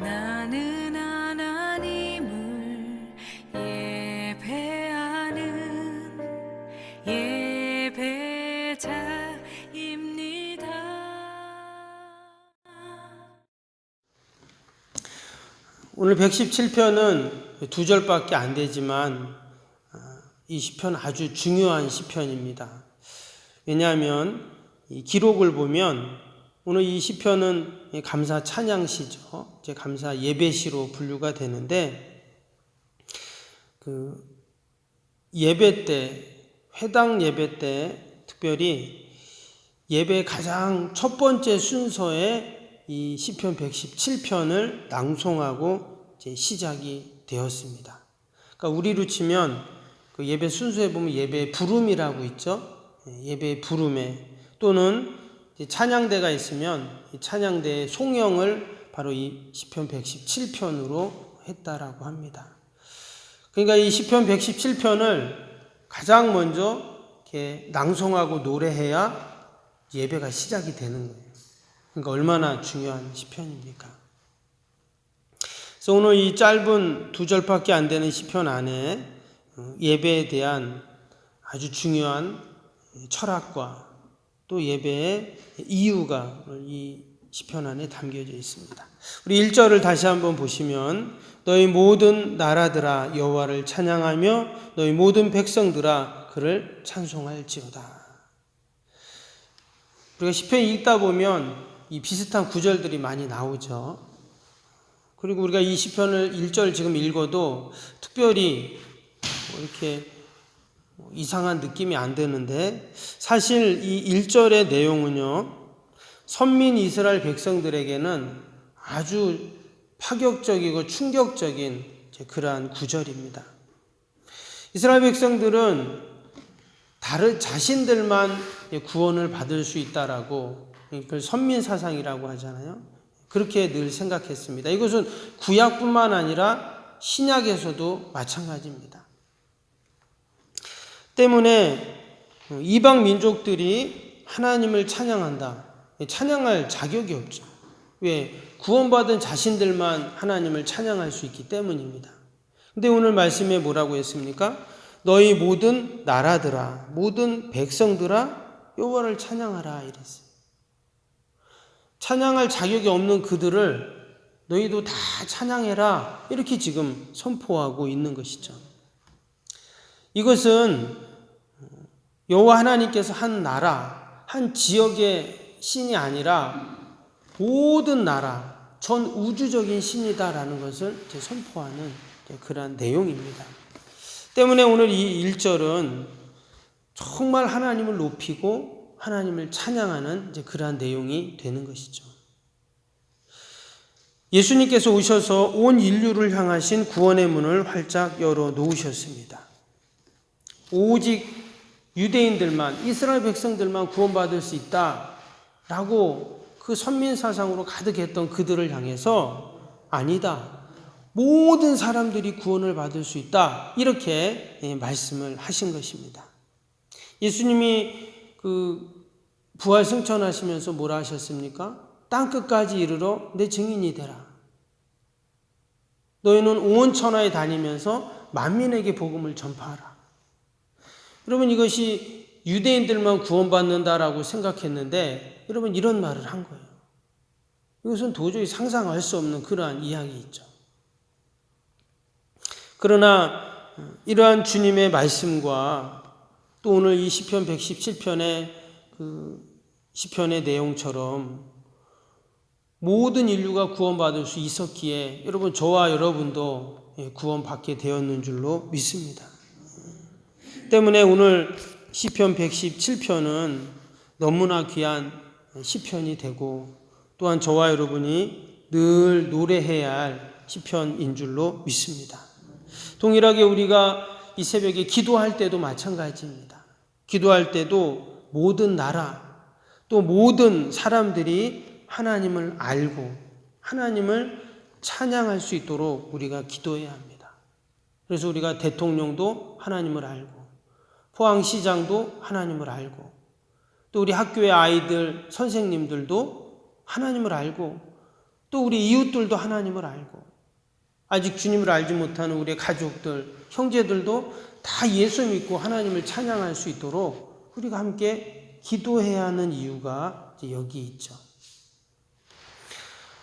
나는 하나님을 예배하는 예배자입니다. 오늘 117편은 두 절밖에 안 되지만 이 시편 아주 중요한 시편입니다. 왜냐하면 이 기록을 보면 오늘 이 시편은 감사 찬양시죠. 이제 감사 예배시로 분류가 되는데 그 예배 때, 회당 예배 때 특별히 예배 가장 첫 번째 순서에 이 시편 117편을 낭송하고 이제 시작이 되었습니다. 그러니까 우리로 치면 그 예배 순서에 보면 예배 부름이라고 있죠. 예배 부름에 또는 찬양대가 있으면 이 찬양대의 송영을 바로 이 시편 117편으로 했다라고 합니다. 그러니까 이 시편 117편을 가장 먼저 이렇게 낭송하고 노래해야 예배가 시작이 되는 거예요. 그러니까 얼마나 중요한 시편입니까? 그래서 오늘 이 짧은 두 절밖에 안 되는 시편 안에 예배에 대한 아주 중요한 철학과 또 예배의 이유가 이 시편 안에 담겨져 있습니다. 우리 1절을 다시 한번 보시면 너희 모든 나라들아 여호와를 찬양하며 너희 모든 백성들아 그를 찬송할지어다. 우리가 시편 읽다 보면 이 비슷한 구절들이 많이 나오죠. 그리고 우리가 이 시편을 1절 지금 읽어도 특별히 이렇게 이상한 느낌이 안 드는데 사실 이 1절의 내용은요, 선민 이스라엘 백성들에게는 아주 파격적이고 충격적인 그러한 구절입니다. 이스라엘 백성들은 자신들만 구원을 받을 수 있다라고, 그걸 선민사상이라고 하잖아요. 그렇게 늘 생각했습니다. 이것은 구약뿐만 아니라 신약에서도 마찬가지입니다. 때문에 이방 민족들이 하나님을 찬양한다. 찬양할 자격이 없죠. 왜? 구원받은 자신들만 하나님을 찬양할 수 있기 때문입니다. 근데 오늘 말씀에 뭐라고 했습니까? 너희 모든 나라들아, 모든 백성들아, 여호와를 찬양하라 이랬어요. 찬양할 자격이 없는 그들을 너희도 다 찬양해라 이렇게 지금 선포하고 있는 것이죠. 이것은 여호와 하나님께서 한 나라, 한 지역의 신이 아니라 모든 나라, 전 우주적인 신이다라는 것을 선포하는 그러한 내용입니다. 때문에 오늘 이 1절은 정말 하나님을 높이고 하나님을 찬양하는 그러한 내용이 되는 것이죠. 예수님께서 오셔서 온 인류를 향하신 구원의 문을 활짝 열어 놓으셨습니다. 오직 유대인들만, 이스라엘 백성들만 구원받을 수 있다라고 그 선민사상으로 가득했던 그들을 향해서 아니다, 모든 사람들이 구원을 받을 수 있다 이렇게 말씀을 하신 것입니다. 예수님이 그 부활 승천하시면서 뭐라 하셨습니까? 땅끝까지 이르러 내 증인이 되라. 너희는 온 천하에 다니면서 만민에게 복음을 전파하라. 여러분, 이것이 유대인들만 구원받는다라고 생각했는데 여러분 이런 말을 한 거예요. 이것은 도저히 상상할 수 없는 그러한 이야기이죠. 그러나 이러한 주님의 말씀과 또 오늘 이 시편 117편의 그 시편의 내용처럼 모든 인류가 구원받을 수 있었기에 여러분 저와 여러분도 구원받게 되었는 줄로 믿습니다. 때문에 오늘 시편 117편은 너무나 귀한 시편이 되고 또한 저와 여러분이 늘 노래해야 할 시편인 줄로 믿습니다. 동일하게 우리가 이 새벽에 기도할 때도 마찬가지입니다. 기도할 때도 모든 나라 또 모든 사람들이 하나님을 알고 하나님을 찬양할 수 있도록 우리가 기도해야 합니다. 그래서 우리가 대통령도 하나님을 알고 포항시장도 하나님을 알고 또 우리 학교의 아이들, 선생님들도 하나님을 알고 또 우리 이웃들도 하나님을 알고 아직 주님을 알지 못하는 우리의 가족들, 형제들도 다 예수 믿고 하나님을 찬양할 수 있도록 우리가 함께 기도해야 하는 이유가 여기 있죠.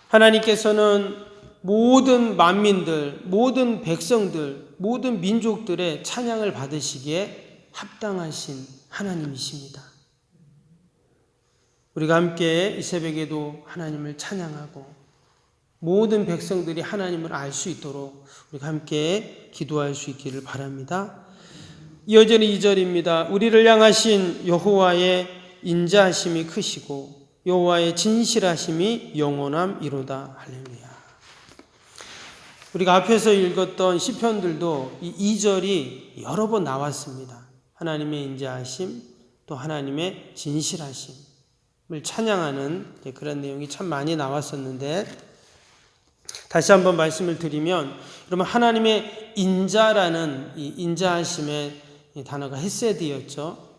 하나님께서는 모든 만민들, 모든 백성들, 모든 민족들의 찬양을 받으시기에 합당하신 하나님이십니다. 우리가 함께 이 새벽에도 하나님을 찬양하고 모든 백성들이 하나님을 알 수 있도록 우리가 함께 기도할 수 있기를 바랍니다. 이어지는 2절입니다. 우리를 향하신 여호와의 인자하심이 크시고 여호와의 진실하심이 영원함이로다. 할렐루야. 우리가 앞에서 읽었던 시편들도 이 2절이 여러 번 나왔습니다. 하나님의 인자하심, 또 하나님의 진실하심을 찬양하는 그런 내용이 참 많이 나왔었는데, 다시 한번 말씀을 드리면, 그러면 하나님의 인자라는 이 인자하심의 단어가 헤세드였죠.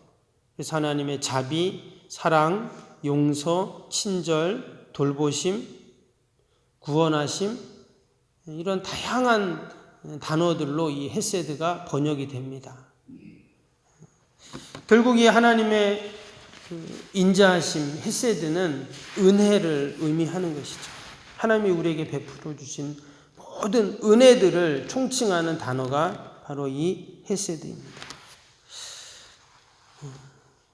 그래서 하나님의 자비, 사랑, 용서, 친절, 돌보심, 구원하심, 이런 다양한 단어들로 이 헤세드가 번역이 됩니다. 결국 이 하나님의 인자하심, 헤세드는 은혜를 의미하는 것이죠. 하나님이 우리에게 베풀어 주신 모든 은혜들을 총칭하는 단어가 바로 이 헤세드입니다.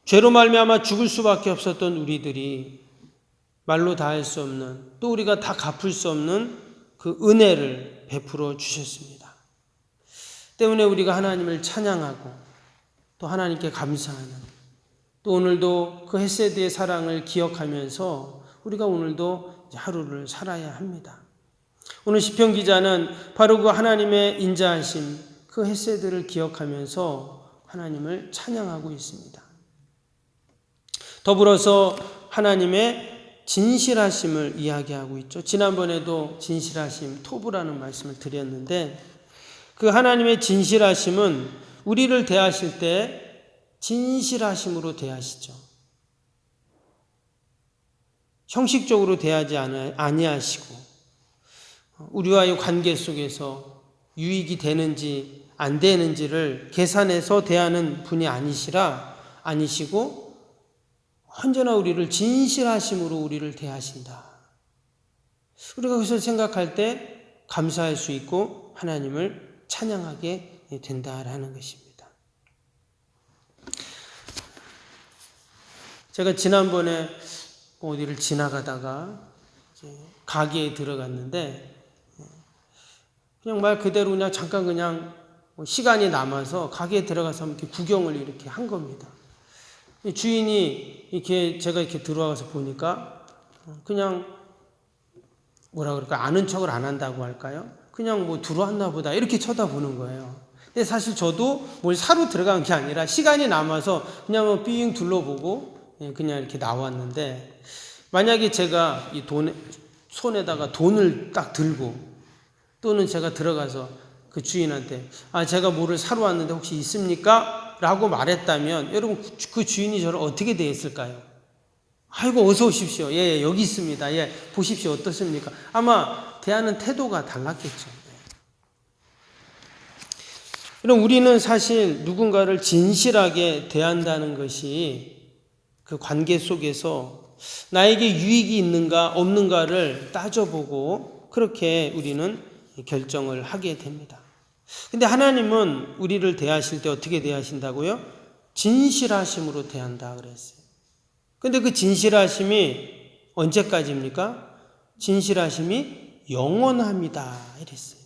죄로 말미암아 죽을 수밖에 없었던 우리들이 말로 다 할 수 없는, 또 우리가 다 갚을 수 없는 그 은혜를 베풀어 주셨습니다. 때문에 우리가 하나님을 찬양하고 또 하나님께 감사하는, 또 오늘도 그 헤세드의 사랑을 기억하면서 우리가 오늘도 하루를 살아야 합니다. 오늘 시편 기자는 바로 그 하나님의 인자하심, 그 헤세드를 기억하면서 하나님을 찬양하고 있습니다. 더불어서 하나님의 진실하심을 이야기하고 있죠. 지난번에도 진실하심, 토부라는 말씀을 드렸는데, 그 하나님의 진실하심은 우리를 대하실 때 진실하심으로 대하시죠. 형식적으로 대하지 아니하시고 우리와의 관계 속에서 유익이 되는지 안 되는지를 계산해서 대하는 분이 아니시고 언제나 우리를 진실하심으로 우리를 대하신다. 우리가 그것을 생각할 때 감사할 수 있고 하나님을 찬양하게 된다라는 것입니다. 제가 지난번에 어디를 지나가다가 가게에 들어갔는데, 그냥 말 그대로 그냥 잠깐 그냥 시간이 남아서 가게에 들어가서 이렇게 구경을 이렇게 한 겁니다. 주인이 이렇게 제가 이렇게 들어와서 보니까 그냥 뭐라 그럴까, 아는 척을 안 한다고 할까요? 그냥 뭐 들어왔나 보다 이렇게 쳐다보는 거예요. 근데 사실 저도 뭘 사러 들어간 게 아니라 시간이 남아서 그냥 뭐 삥 둘러보고 그냥 이렇게 나왔는데, 만약에 제가 이 손에다가 돈을 딱 들고 또는 제가 들어가서 그 주인한테 제가 뭐를 사러 왔는데 혹시 있습니까? 라고 말했다면 여러분 그 주인이 저를 어떻게 대했을까요? 아이고 어서 오십시오. 예, 여기 있습니다. 예, 보십시오. 어떻습니까? 아마 대하는 태도가 달랐겠죠. 그럼 우리는 사실 누군가를 진실하게 대한다는 것이 그 관계 속에서 나에게 유익이 있는가 없는가를 따져보고 그렇게 우리는 결정을 하게 됩니다. 근데 하나님은 우리를 대하실 때 어떻게 대하신다고요? 진실하심으로 대한다 그랬어요. 근데 그 진실하심이 언제까지입니까? 진실하심이 영원합니다 이랬어요.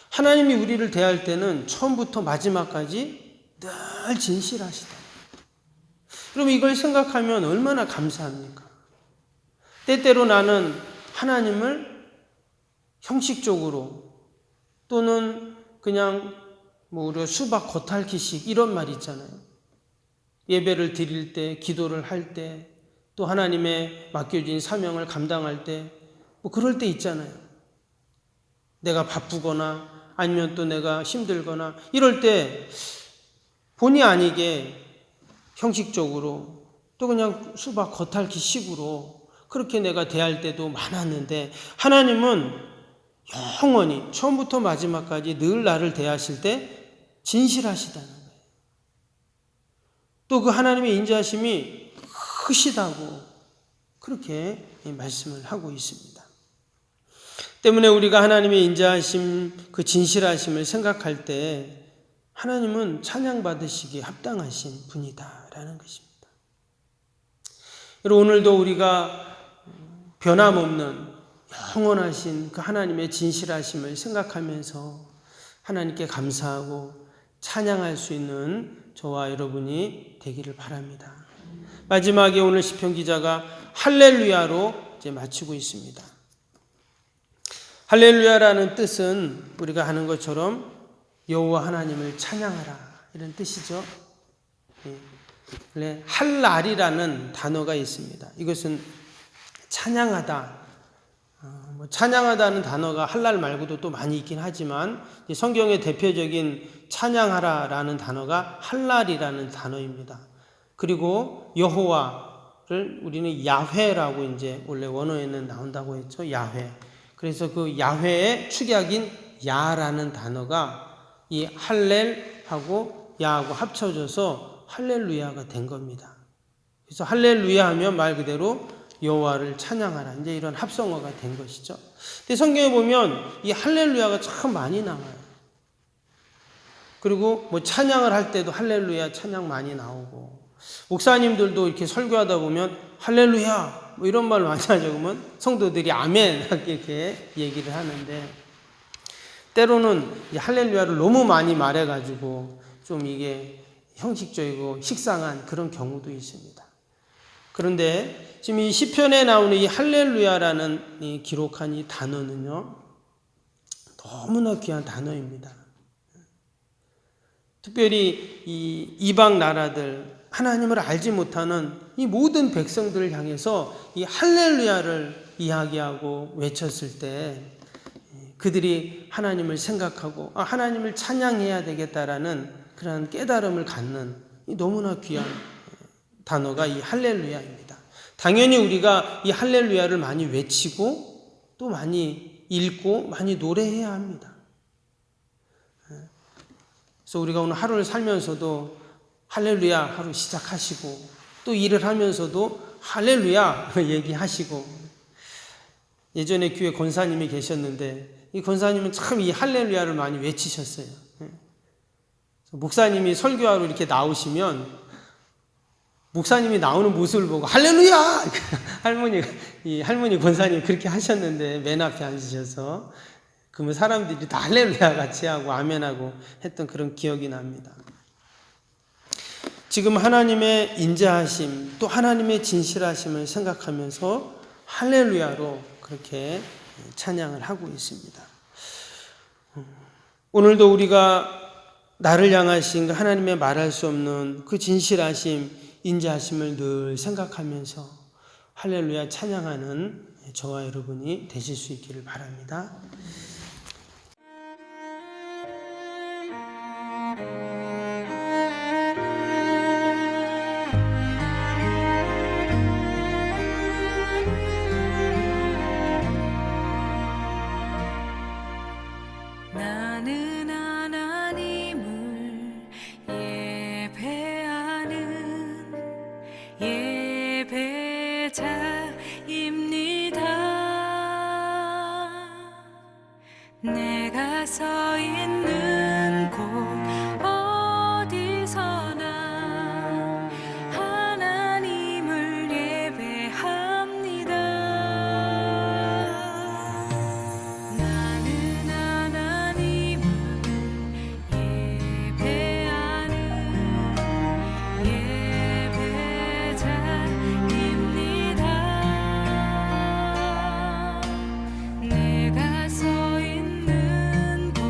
하나님이 우리를 대할 때는 처음부터 마지막까지 늘 진실하시다. 그럼 이걸 생각하면 얼마나 감사합니까? 때때로 나는 하나님을 형식적으로 또는 그냥 우리가 수박 겉핥기식 이런 말 있잖아요. 예배를 드릴 때, 기도를 할 때, 또 하나님의 맡겨진 사명을 감당할 때, 그럴 때 있잖아요. 내가 바쁘거나 아니면 또 내가 힘들거나 이럴 때 본의 아니게 형식적으로 또 그냥 수박 겉핥기 식으로 그렇게 내가 대할 때도 많았는데 하나님은 영원히 처음부터 마지막까지 늘 나를 대하실 때 진실하시다는 거예요. 또 그 하나님의 인자하심이 크시다고 그렇게 말씀을 하고 있습니다. 때문에 우리가 하나님의 인자하심, 그 진실하심을 생각할 때 하나님은 찬양받으시기에 합당하신 분이다라는 것입니다. 여러분, 오늘도 우리가 변함없는 영원하신 그 하나님의 진실하심을 생각하면서 하나님께 감사하고 찬양할 수 있는 저와 여러분이 되기를 바랍니다. 마지막에 오늘 시편 기자가 할렐루야로 이제 마치고 있습니다. 할렐루야라는 뜻은 우리가 하는 것처럼 여호와 하나님을 찬양하라 이런 뜻이죠. 할랄이라는 단어가 있습니다. 이것은 찬양하다. 찬양하다는 단어가 할랄 말고도 또 많이 있긴 하지만 성경의 대표적인 찬양하라라는 단어가 할랄이라는 단어입니다. 그리고 여호와를 우리는 야훼라고 이제 원래 원어에는 나온다고 했죠. 야훼. 그래서 그 야훼의 축약인 야라는 단어가 이 할렐하고 야하고 합쳐져서 할렐루야가 된 겁니다. 그래서 할렐루야 하면 말 그대로 여호와를 찬양하라. 이제 이런 합성어가 된 것이죠. 근데 성경에 보면 이 할렐루야가 참 많이 나와요. 그리고 뭐 찬양을 할 때도 할렐루야 찬양 많이 나오고, 목사님들도 이렇게 설교하다 보면 할렐루야 뭐 이런 말 많이 하죠. 그러면 성도들이 아멘 이렇게 얘기를 하는데, 때로는 이 할렐루야를 너무 많이 말해가지고 좀 이게 형식적이고 식상한 그런 경우도 있습니다. 그런데 지금 이 시편에 나오는 이 할렐루야라는 이 기록한 이 단어는요, 너무나 귀한 단어입니다. 특별히 이 이방 나라들, 하나님을 알지 못하는 이 모든 백성들을 향해서 이 할렐루야를 이야기하고 외쳤을 때 그들이 하나님을 생각하고 하나님을 찬양해야 되겠다라는 그런 깨달음을 갖는 이 너무나 귀한 단어가 이 할렐루야입니다. 당연히 우리가 이 할렐루야를 많이 외치고 또 많이 읽고 많이 노래해야 합니다. 그래서 우리가 오늘 하루를 살면서도 할렐루야 하루 시작하시고, 또 일을 하면서도 할렐루야 얘기하시고, 예전에 교회 권사님이 계셨는데 이 권사님은 참 이 할렐루야를 많이 외치셨어요. 목사님이 설교하러 이렇게 나오시면 목사님이 나오는 모습을 보고 할렐루야! 할머니 권사님이 그렇게 하셨는데 맨 앞에 앉으셔서 그러면 사람들이 다 할렐루야 같이 하고 아멘하고 했던 그런 기억이 납니다. 지금 하나님의 인자하심 또 하나님의 진실하심을 생각하면서 할렐루야로 그렇게 찬양을 하고 있습니다. 오늘도 우리가 나를 향하신 하나님의 말할 수 없는 그 진실하심, 인자하심을 늘 생각하면서 할렐루야 찬양하는 저와 여러분이 되실 수 있기를 바랍니다. 나는 하나님을 예배하는 예배자입니다. 내가 서 있는 곳 어디서나 하나님을 예배합니다. 나는 하나님을 예배하는 예배자입니다. 내가 서 있는 곳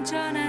온전한